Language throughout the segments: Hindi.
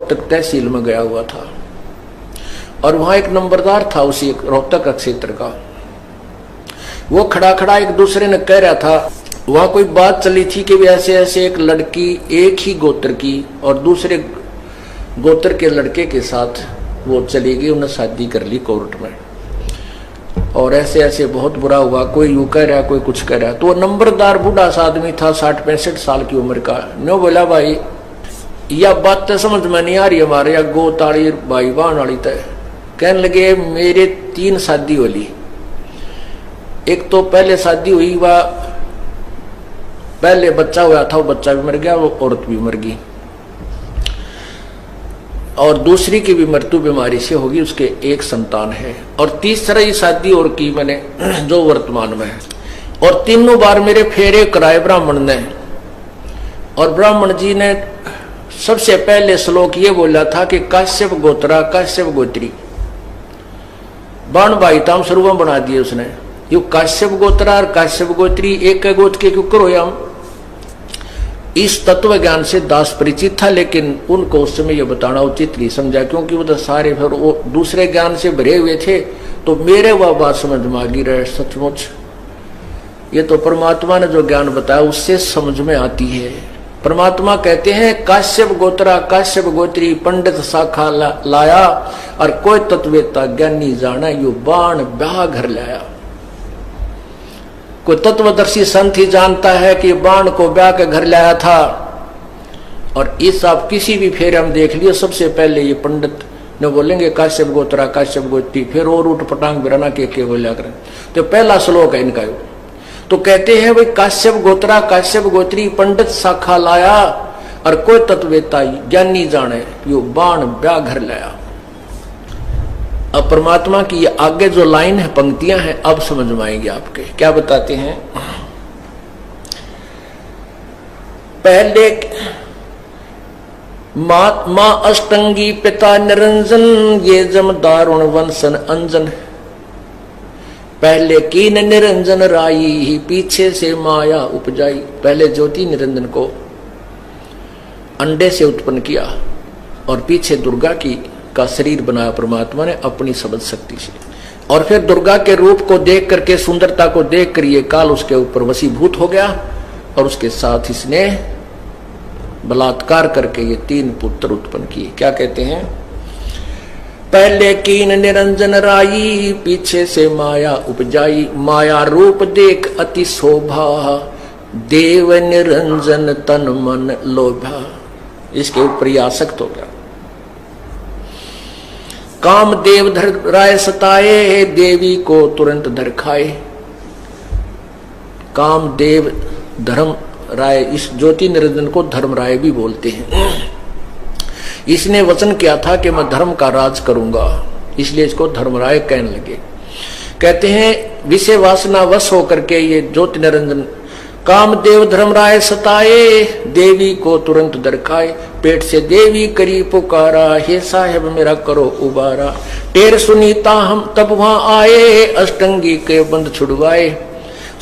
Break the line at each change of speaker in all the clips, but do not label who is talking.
तक तहसील में गया हुआ था और वहां एक नंबरदार था उसी रोहतक क्षेत्र का। वो खड़ा खड़ा एक दूसरे ने कह रहा था, वहां कोई बात चली थी कि ऐसे ऐसे एक लड़की एक ही गोत्र की और दूसरे गोत्र के लड़के के साथ वो चली गई, उन्हें शादी कर ली कोर्ट में और ऐसे ऐसे बहुत बुरा हुआ। कोई यूं कह रहा, कोई कुछ कह रहा। तो नंबरदार बूढ़ा सा आदमी था, 60-65 साल की उम्र का। नो बोला, भाई यह बात तो समझ में नहीं आ रही हमारे या गोताड़ी भाई बहन वाली तय। कहने लगे, मेरे 3 शादी होली। एक तो पहले शादी हुई, वह पहले बच्चा हुआ था, वो बच्चा भी मर गया, वो औरत भी मर गई और दूसरी की भी मृत्यु बीमारी से होगी, उसके एक संतान है। और तीसरी शादी और की मैंने जो वर्तमान में है। और तीनों बार मेरे फेरे कराए ब्राह्मण ने और ब्राह्मण जी ने सबसे पहले श्लोक ये बोला था कि काश्यप गोत्रा काश्यप गोत्री। बाण भाई ताम स्वरूप बना दिए उसने। यू काश्यप गोत्रा और काश्यप गोत्री एक गोत्र के क्यों करो हम। इस तत्व ज्ञान से दास परिचित था, लेकिन उनको उस समय यह बताना उचित नहीं समझा, क्योंकि वो तो सारे फिर वो दूसरे ज्ञान से भरे हुए थे। तो मेरे वह बात समझ में आ गई रहे, सचमुच ये तो परमात्मा ने जो ज्ञान बताया उससे समझ में आती है। परमात्मा कहते हैं, काश्यप गोत्रा काश्यप गोत्री पंडित शाखा लाया और कोई तत्वेता ज्ञानी जाना, यो बाण ब्याह घर लाया। कोई तत्वदर्शी संत ही जानता है कि बाण को ब्याह के घर लाया था। और इस आप किसी भी फेरे हम देख लियो, सबसे पहले ये पंडित ने बोलेंगे काश्यप गोत्रा काश्यप गोत्री, फिर और उठ पटांग बिराना के बोलिया करें। तो पहला श्लोक है इनका। तो कहते हैं, भाई काश्यप गोत्रा काश्यप गोत्री पंडित शाखा लाया और कोई तत्वेता ज्ञानी जाने, यो बाण ब्याह घर लाया। अब परमात्मा की ये आगे जो लाइन है, पंक्तियां हैं, अब समझ में आएंगे आपके। क्या बताते हैं, पहले मां अष्टंगी पिता निरंजन, ये जम दारुण वंशन अंजन। पहले कीन निरंजन राई, पीछे से माया उपजाई। पहले ज्योति निरंजन को अंडे से उत्पन्न किया और पीछे दुर्गा का शरीर बनाया परमात्मा ने अपनी शब्द शक्ति से। और फिर दुर्गा के रूप को देख करके, सुंदरता को देख कर ये काल उसके ऊपर वशीभूत हो गया और उसके साथ इसने बलात्कार करके ये 3 पुत्र उत्पन्न किए। क्या कहते हैं, पहले कीन निरंजन राई, पीछे से माया उपजाई। माया रूप देख अति शोभा, देव निरंजन तन मन लोभा। इसके ऊपर आसक्त हो गया। काम देव धर राय सताए, देवी को तुरंत धर खाए। काम देव धर्म राय, इस ज्योति निरंजन को धर्म राय भी बोलते हैं। इसने वचन किया था कि मैं धर्म का राज करूंगा, इसलिए इसको धर्म राय कहने लगे। कहते हैं, विषय वासना वश होकर के ये ज्योति निरंजन कामदेव धर्मराय सताए, देवी को तुरंत दरखाए। पेट से देवी करी पुकारा, हे साहेब मेरा करो उबारा। टेर सुनीता हम तब वहां आए, अष्टंगी के बंद छुड़वाए।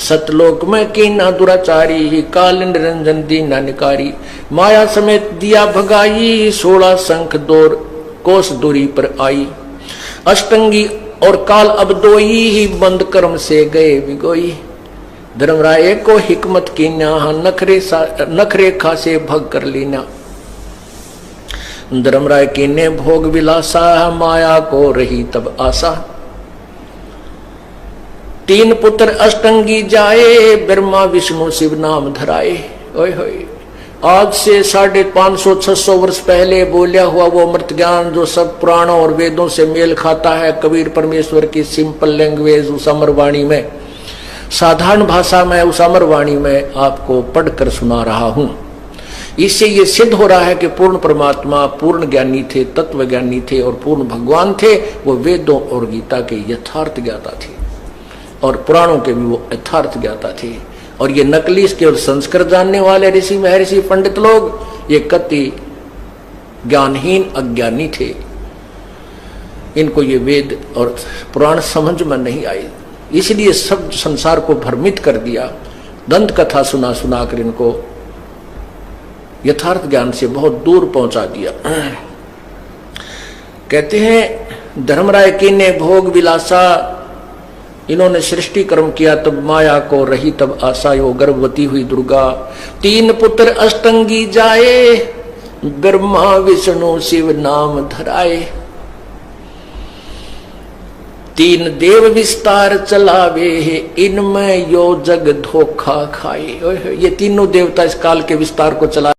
सतलोक में कीना दुराचारी, काल निरंजन दीना निकारी। माया समेत दिया भगाई, 16 शंख दौर कोस दूरी पर आई। अष्टंगी और काल अब दोई, ही बंद कर्म से गए विगोई। धर्मराय को हिकमत कीना, नखरे खासे भग कर लीना। धर्मराय कीने भोग विलासा, माया को रही तब आशा। 3 पुत्र अष्टंगी जाए, ब्रह्मा विष्णु शिव नाम धराए। ओए होए, आज से 550-600 वर्ष पहले बोलिया हुआ वो अमृत ज्ञान जो सब पुराणों और वेदों से मेल खाता है, कबीर परमेश्वर की सिंपल लैंग्वेज उस अमर वाणी में, साधारण भाषा में उस अमर वाणी में आपको पढ़कर सुना रहा हूं। इससे ये सिद्ध हो रहा है कि पूर्ण परमात्मा पूर्ण ज्ञानी थे, तत्व ज्ञानी थे और पूर्ण भगवान थे। वो वेदों और गीता के यथार्थ ज्ञाता थे और पुराणों के भी वो यथार्थ ज्ञाता थे। और ये नकली केवल संस्कृत जानने वाले ऋषि महर्षि पंडित लोग ये कति ज्ञानहीन अज्ञानी थे। इनको ये वेद और पुराण समझ में नहीं आई, इसलिए सब संसार को भ्रमित कर दिया। दंत कथा सुना सुनाकर इनको यथार्थ ज्ञान से बहुत दूर पहुंचा दिया। कहते हैं धर्मराय की ने भोग विलासा, इन्होंने सृष्टि कर्म किया तब माया को रही तब आशा, यो गर्भवती हुई दुर्गा। 3 पुत्र अष्टंगी जाए, ब्रह्मा विष्णु शिव नाम धराए। 3 देव विस्तार चलावे, इनमें यो जग धोखा खाए। ये तीनों देवता इस काल के विस्तार को चला